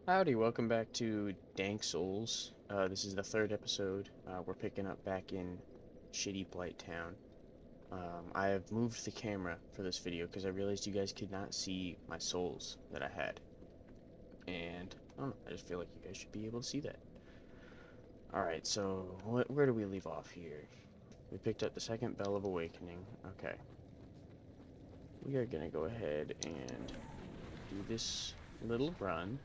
Howdy, welcome back to Dank Souls. This is the third episode. We're picking up back in shitty Blight Town. I have moved the camera for this video because I realized you guys could not see my souls that I had. And, I don't know, I just feel like you guys should be able to see that. Alright, so, where do we leave off here? We picked up the second Bell of Awakening. Okay. We are gonna go ahead and do this little run.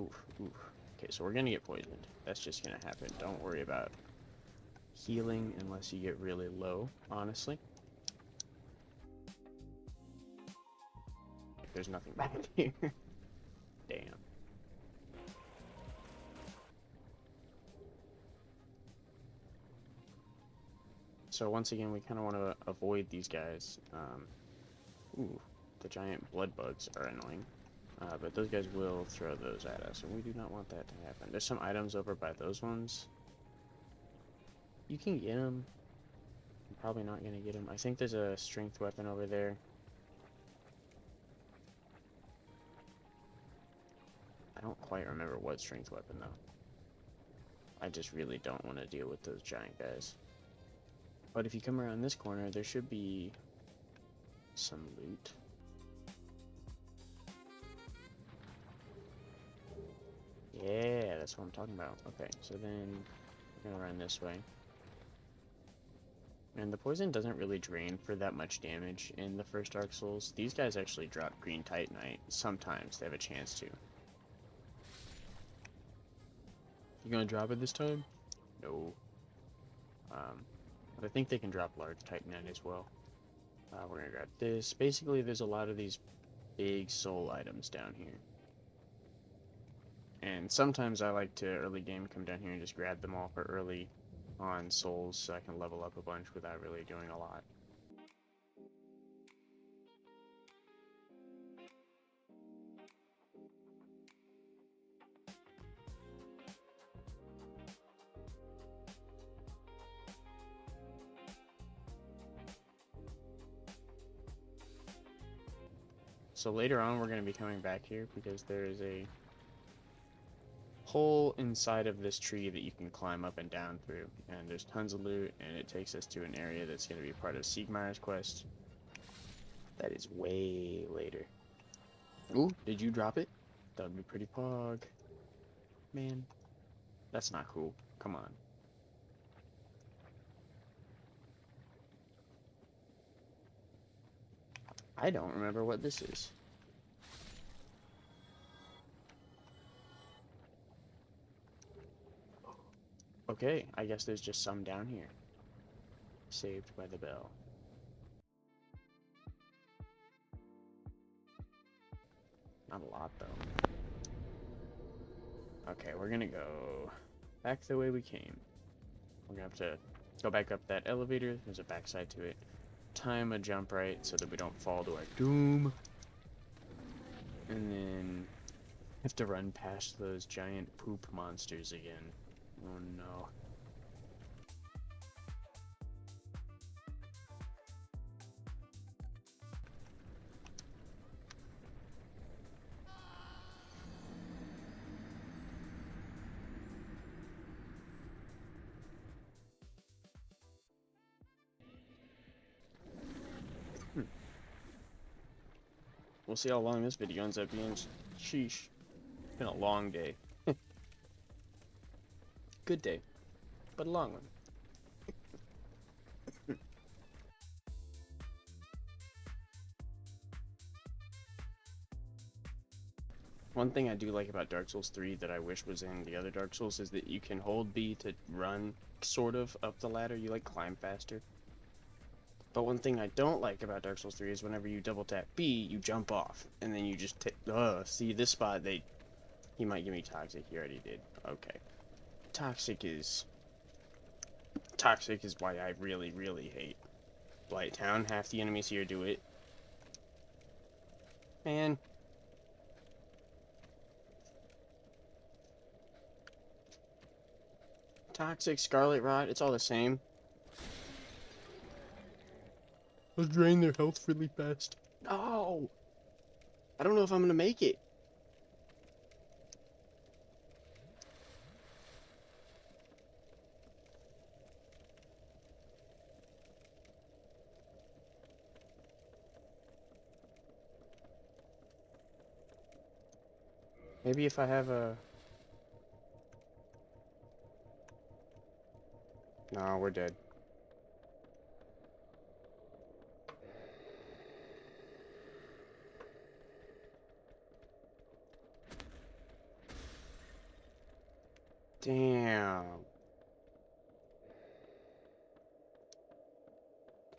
Oof, oof. Okay, so we're gonna get poisoned. That's just gonna happen. Don't worry about healing unless you get really low, honestly. There's nothing back here. Damn. So once again, we kind of want to avoid these guys. Ooh, the giant blood bugs are annoying. But those guys will throw those at us, and we do not want that to happen. There's some items over by those ones. You can get them. I'm probably not going to get them. I think there's a strength weapon over there. I don't quite remember what strength weapon, though. I just really don't want to deal with those giant guys. But if you come around this corner, there should be some loot. Yeah, that's what I'm talking about. Okay, so then we're gonna run this way. And the poison doesn't really drain for that much damage in the first Dark Souls. These guys actually drop green titanite. Sometimes they have a chance to. You gonna drop it this time? No. But I think they can drop large titanite as well. We're gonna grab this. Basically, there's a lot of these big soul items down here. And sometimes I like to early game come down here and just grab them all for early on souls so I can level up a bunch without really doing a lot. So later on we're going to be coming back here because there is a hole inside of this tree that you can climb up and down through, and there's tons of loot, and it takes us to an area that's going to be part of Siegmeyer's quest. That is way later. Ooh, did you drop it? That would be pretty pog. Man, that's not cool. Come on. I don't remember what this is. Okay, I guess there's just some down here. Saved by the bell. Not a lot, though. Okay, we're gonna go back the way we came. We're gonna have to go back up that elevator. There's a backside to it. Time a jump right so that we don't fall to our doom. And then have to run past those giant poop monsters again. Oh no. We'll see how long this video ends up being. Sheesh. Been a long day. Good day, but a long one. One thing I do like about Dark Souls 3 that I wish was in the other Dark Souls is that you can hold B to run, sort of, up the ladder. You, like, climb faster. But one thing I don't like about Dark Souls 3 is whenever you double tap B, you jump off. And then you just take... see, this spot, he might give me Toxic. He already did. Okay. Toxic is why I really, really hate Blight Town. Half the enemies here do it. Man. Toxic, Scarlet Rot, it's all the same. Let's drain their health really fast. No! I don't know if I'm gonna make it. Maybe if I have a... No, we're dead. Damn.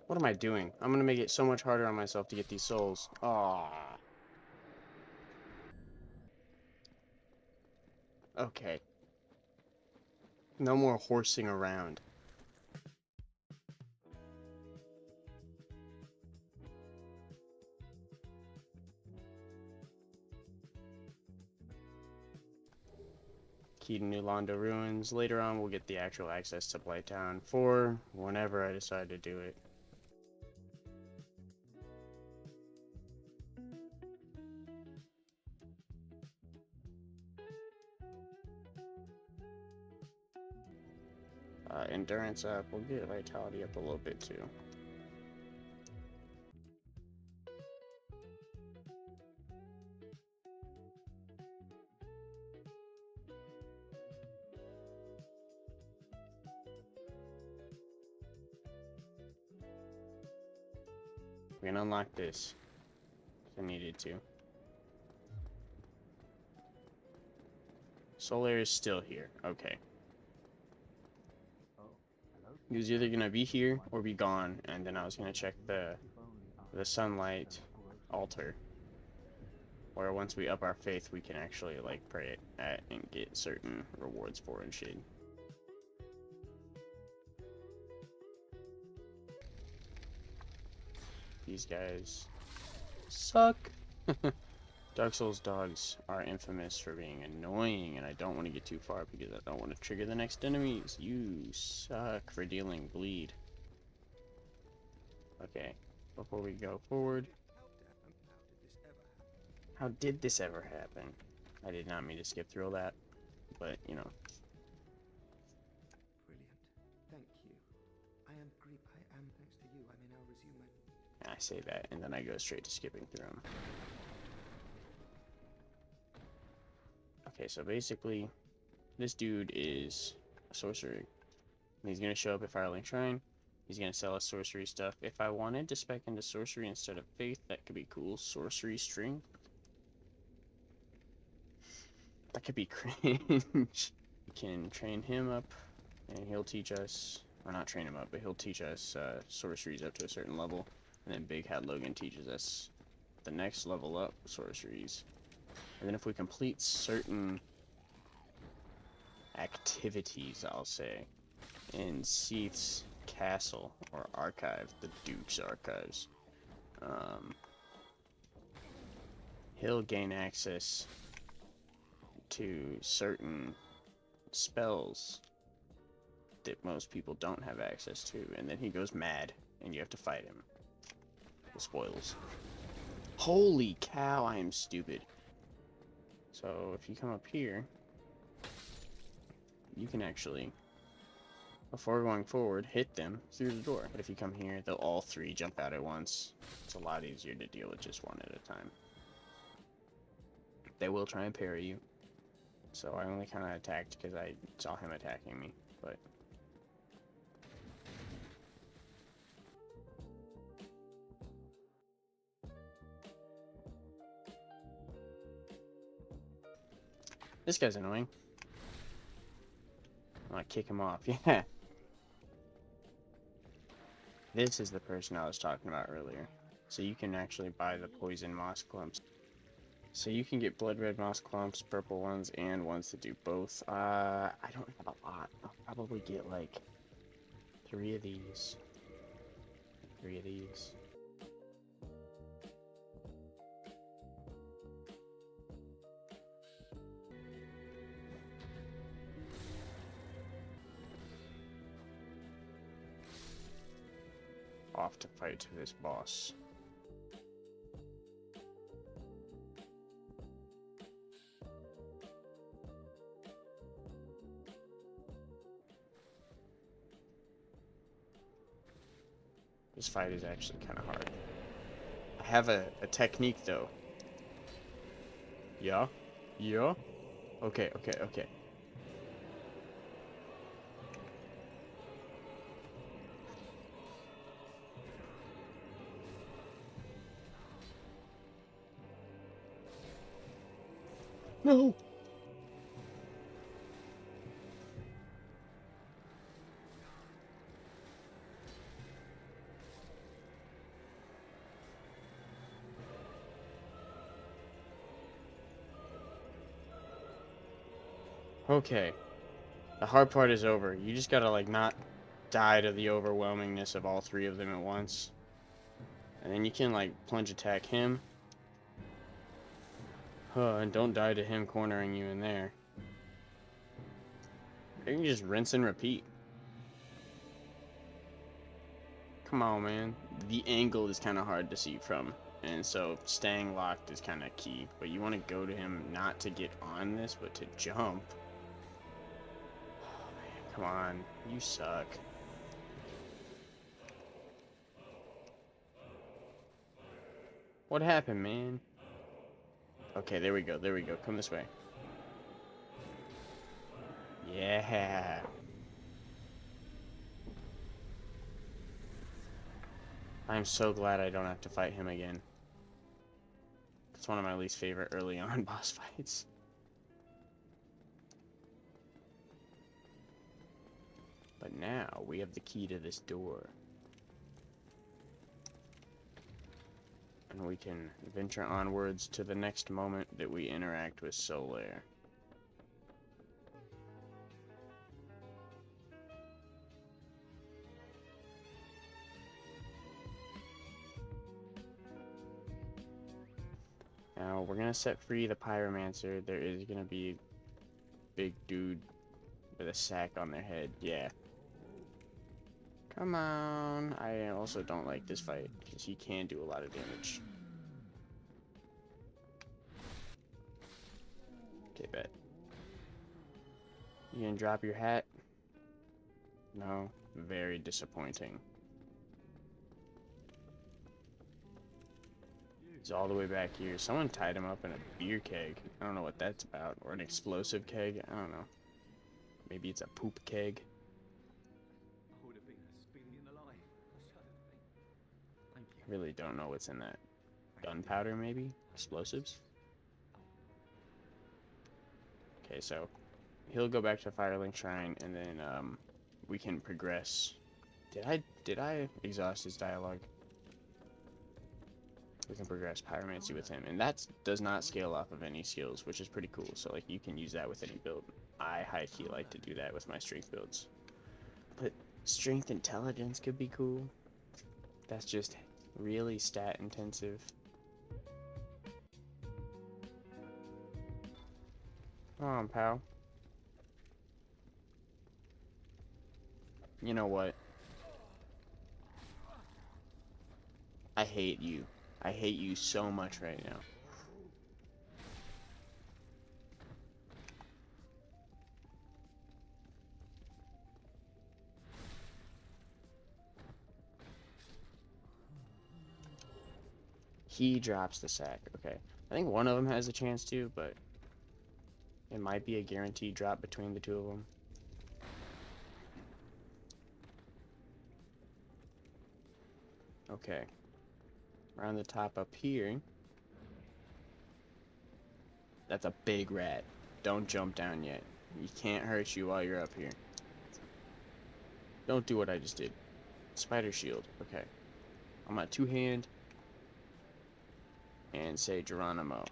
What am I doing? I'm gonna make it so much harder on myself to get these souls. Aww. Okay. No more horsing around. Key to New Londo Ruins. Later on, we'll get the actual access to Blighttown 4 whenever I decide to do it. Endurance up. We'll get Vitality up a little bit too. We can unlock this if I needed to. Solar is still here. Okay. He was either gonna be here or be gone, and then I was gonna check the sunlight altar, where once we up our faith, we can actually like pray it at and get certain rewards for and shit. These guys suck. Dark Souls dogs are infamous for being annoying, and I don't want to get too far because I don't want to trigger the next enemies. You suck for dealing bleed. Okay, before we go forward. How did this ever happen? I did not mean to skip through all that, but, you know. Brilliant. Thank you. I am thanks to you. I may now resume my... I say that, and then I go straight to skipping through them. Okay, so basically, this dude is a sorcerer. He's gonna show up at Firelink Shrine. He's gonna sell us sorcery stuff. If I wanted to spec into sorcery instead of faith, that could be cool. Sorcery string. That could be cringe. We can train him up, and he'll teach us, or not train him up, but he'll teach us sorceries up to a certain level. And then Big Hat Logan teaches us the next level up sorceries. And then if we complete certain activities, I'll say, in Seath's castle or archive, the Duke's archives, he'll gain access to certain spells that most people don't have access to, and then he goes mad, and you have to fight him. The spoils. Holy cow, I am stupid. So if you come up here, you can actually, before going forward, hit them through the door. But if you come here, they'll all three jump out at once. It's a lot easier to deal with just one at a time. They will try and parry you. So I only kind of attacked because I saw him attacking me, but... This guy's annoying. I'm gonna kick him off, yeah. This is the person I was talking about earlier. So you can actually buy the poison moss clumps. So you can get blood red moss clumps, purple ones, and ones that do both. I don't have a lot. I'll probably get like 3 of these. 3 of these. Off to fight this boss. This fight is actually kind of hard. I have a technique though. Yeah? Yeah. Okay, okay, okay. No. Okay. The hard part is over. You just gotta, like, not die to the overwhelmingness of all three of them at once. And then you can, like, plunge attack him. And don't die to him cornering you in there. You can just rinse and repeat. Come on, man. The angle is kind of hard to see from. And so staying locked is kind of key. But you want to go to him not to get on this, but to jump. Oh, man, come on. You suck. What happened, man? Okay, there we go. There we go. Come this way. Yeah. I'm so glad I don't have to fight him again. It's one of my least favorite early on boss fights. But now we have the key to this door. And we can venture onwards to the next moment that we interact with Solaire. Now, we're gonna set free the Pyromancer. There is gonna be a big dude with a sack on their head. Yeah. Come on. I also don't like this fight, because he can do a lot of damage. Okay, bet. You gonna drop your hat? No. Very disappointing. He's all the way back here. Someone tied him up in a beer keg. I don't know what that's about. Or an explosive keg. I don't know. Maybe it's a poop keg. I would have been a speeding alive. I shudder to think. Thank you. I really don't know what's in that. Gunpowder, maybe? Explosives? Okay, so he'll go back to Firelink Shrine, and then we can progress. Did I exhaust his dialogue? We can progress Pyromancy with him, and that does not scale off of any skills, which is pretty cool. So like you can use that with any build. I high-key like to do that with my strength builds. But strength intelligence could be cool. That's just really stat intensive. Come on, pal. You know what? I hate you. I hate you so much right now. He drops the sack. Okay. I think one of them has a chance to, but it might be a guaranteed drop between the two of them. Okay. Around the top up here. That's a big rat. Don't jump down yet. He can't hurt you while you're up here. Don't do what I just did. Spider shield. Okay. I'm gonna two-hand and say Geronimo.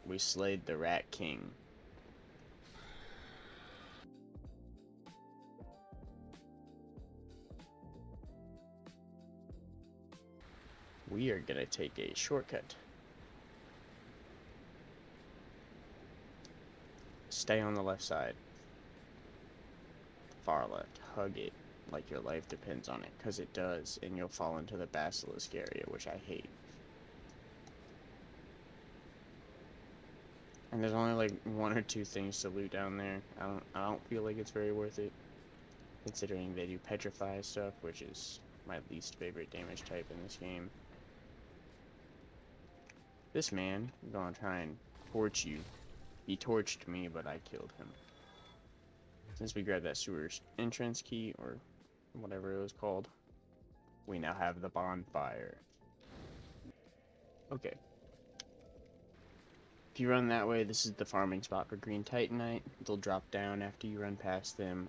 We slayed the Rat King. We are gonna take a shortcut. Stay on the left side. Far left. Hug it like your life depends on it, because it does, and you'll fall into the basilisk area, which I hate. And there's only like one or two things to loot down there. I don't feel like it's very worth it, considering they do petrify stuff, which is my least favorite damage type in this game. This man is gonna try and torch you. He torched me, but I killed him. Since we grabbed that sewer's entrance key, or whatever it was called, we now have the bonfire. Okay. If you run that way, this is the farming spot for green titanite. They'll drop down after you run past them.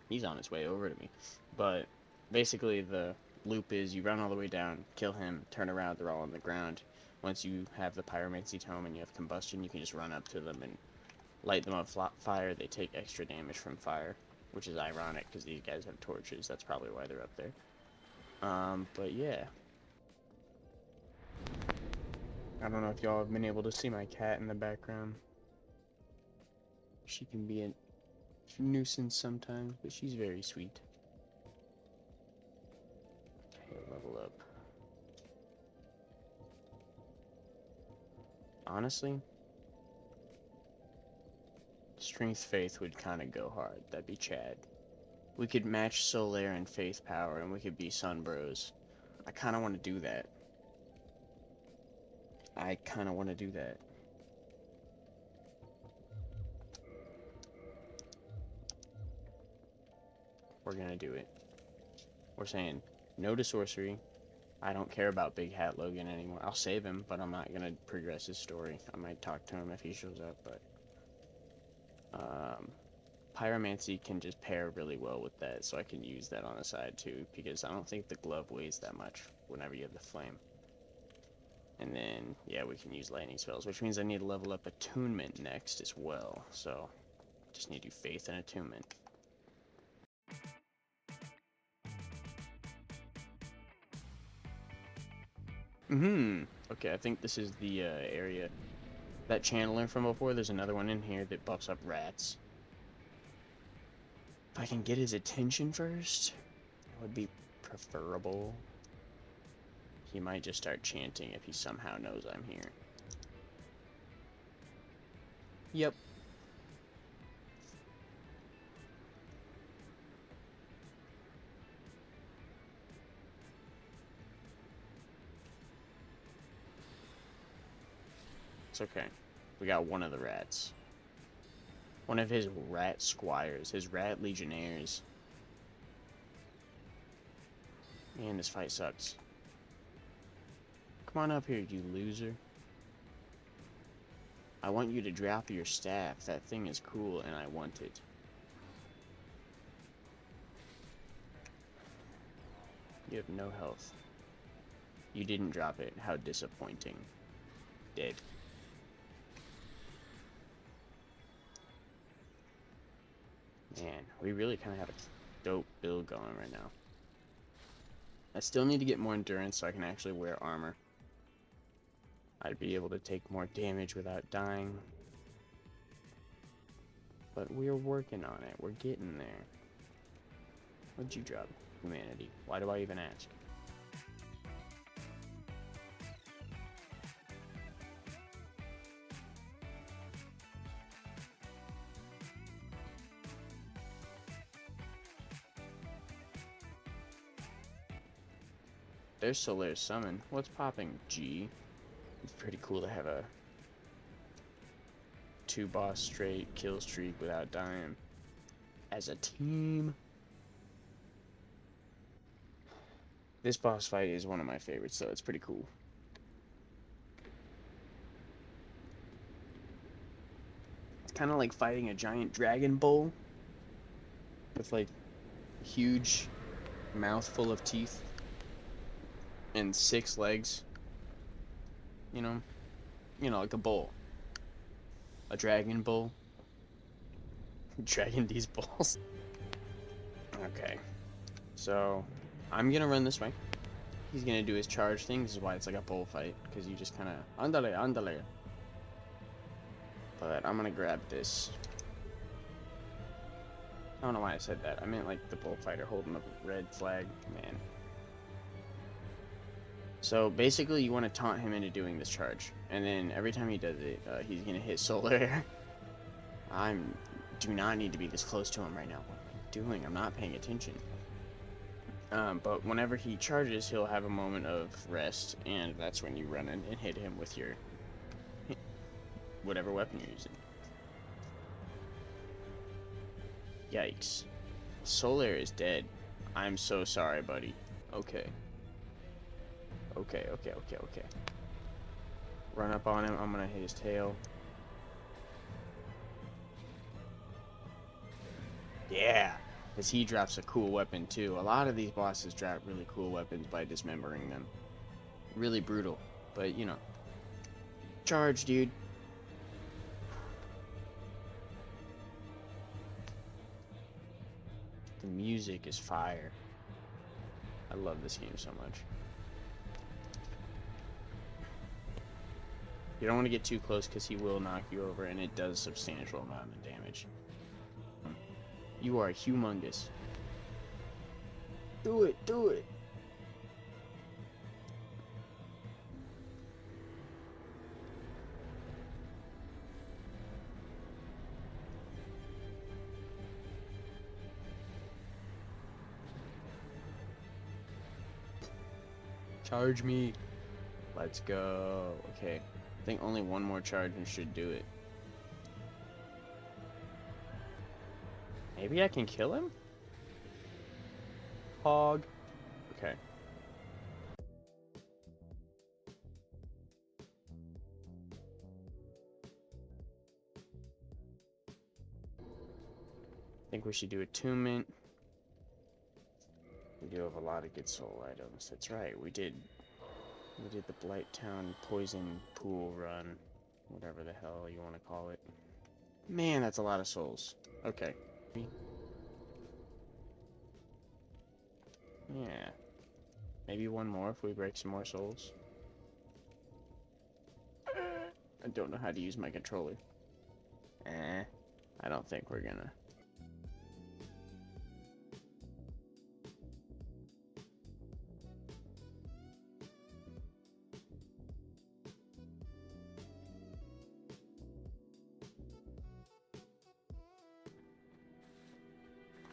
He's on his way over to me. But basically the loop is you run all the way down, kill him, turn around, they're all on the ground. Once you have the pyromancy tome and you have combustion, you can just run up to them and light them on fire. They take extra damage from fire, which is ironic because these guys have torches. That's probably why they're up there. But yeah. I don't know if y'all have been able to see my cat in the background. She can be a nuisance sometimes, but she's very sweet. Okay, level up. Honestly, Strength Faith would kind of go hard. That'd be Chad. We could match Solaire and Faith Power, and we could be Sun Bros. I kind of want to do that. We're gonna do it. We're saying no to sorcery. I don't care about Big Hat Logan anymore. I'll save him, but I'm not gonna progress his story. I might talk to him if he shows up, but Pyromancy can just pair really well with that, so I can use that on the side too, because I don't think the glove weighs that much whenever you have the flame. And then, yeah, we can use lightning spells, which means I need to level up Attunement next as well, so just need to do Faith and Attunement. Okay, I think this is the area. That channeler from before, there's another one in here that buffs up rats. If I can get his attention first, that would be preferable. He might just start chanting if he somehow knows I'm here. Yep. It's okay. We got one of the rats. One of his rat squires, his rat legionnaires. Man, this fight sucks. Come on up here, you loser. I want you to drop your staff. That thing is cool, and I want it. You have no health. You didn't drop it. How disappointing. Dead. Man, we really kind of have a dope build going right now. I still need to get more endurance so I can actually wear armor. I'd be able to take more damage without dying. But we're working on it. We're getting there. What'd you drop? Humanity. Why do I even ask? There's Solaire's summon. What's popping? G. It's pretty cool to have a 2-boss straight kill streak without dying. As a team. This boss fight is one of my favorites, so it's pretty cool. It's kind of like fighting a giant dragon bull with like a huge mouth full of teeth and 6 legs. You know, like a bull. A dragon bull. Dragging these bulls. Okay. So, I'm gonna run this way. He's gonna do his charge thing. This is why it's like a bullfight, because you just kind of andale, andale. But I'm gonna grab this. I don't know why I said that. I meant like the bullfighter holding the red flag. Man. So basically, you want to taunt him into doing this charge, and then every time he does it, he's gonna hit Solaire. Do not need to be this close to him right now. What am I doing? I'm not paying attention. But whenever he charges, he'll have a moment of rest, and that's when you run in and hit him with your whatever weapon you're using. Yikes. Solaire is dead. I'm so sorry, buddy. Okay. Okay. Run up on him. I'm gonna hit his tail. Yeah! Because he drops a cool weapon, too. A lot of these bosses drop really cool weapons by dismembering them. Really brutal. But, you know. Charge, dude. The music is fire. I love this game so much. You don't want to get too close because he will knock you over, and it does substantial amount of damage. You are humongous. Do it, do it. Charge me. Let's go. Okay. I think only one more charge and should do it. Maybe I can kill him? Hog. Okay. I think we should do attunement. We do have a lot of good soul items. That's right. We did the Blight Town poison pool run. Whatever the hell you want to call it. Man, that's a lot of souls. Okay. Yeah. Maybe one more if we break some more souls. I don't know how to use my controller. I don't think we're gonna.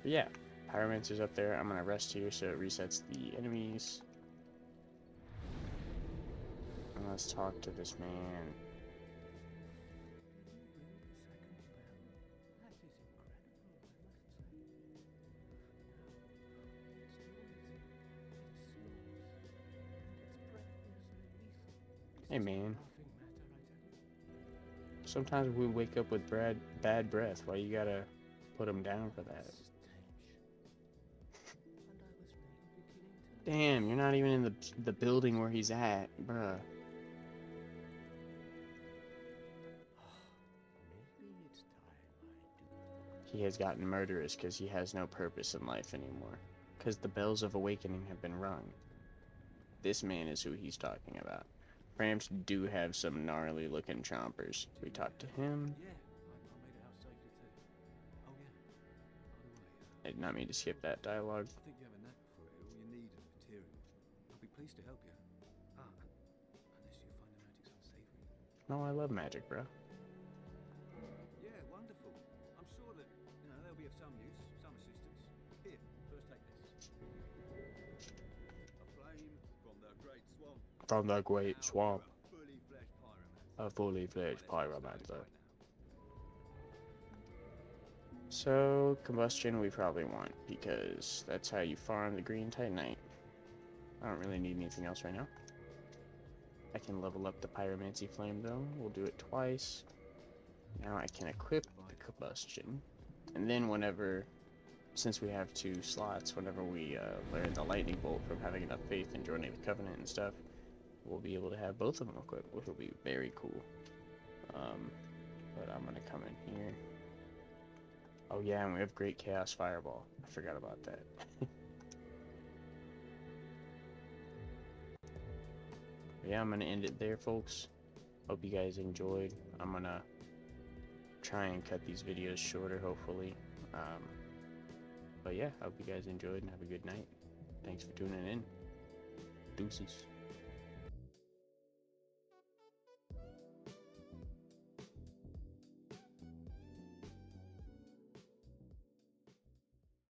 But yeah, Pyromancer's up there. I'm gonna rest here so it resets the enemies. And let's talk to this man. Hey man. Sometimes we wake up with bad breath. Why you gotta put him down for that? Damn, you're not even in the building where he's at, bruh. He has gotten murderous because he has no purpose in life anymore. Because the bells of awakening have been rung. This man is who he's talking about. Framps do have some gnarly looking chompers. We talked to him. I did not mean to skip that dialogue. I think you have a knack for it. All you need is material. I'll be pleased to help you. Unless you find the magic's unsavory. No, I love magic, bro. Yeah, wonderful. I'm sure that they'll be of some use, some assistance. Here, first take this. A flame from the great swamp. From the great swamp. A fully A fully fledged fledged pyromancer. pyromancer. So, combustion we probably want, because that's how you farm the green titanite. I don't really need anything else right now. I can level up the pyromancy flame though. We'll do it twice. Now I can equip the combustion. And then whenever, since we have 2 slots, whenever we learn the lightning bolt from having enough faith and joining the covenant and stuff, we'll be able to have both of them equipped, which will be very cool. But I'm gonna come in here. Oh yeah, and we have Great Chaos Fireball. I forgot about that. Yeah, I'm gonna end it there, folks. Hope you guys enjoyed. I'm gonna try and cut these videos shorter, hopefully. But yeah, hope you guys enjoyed and have a good night. Thanks for tuning in. Deuces.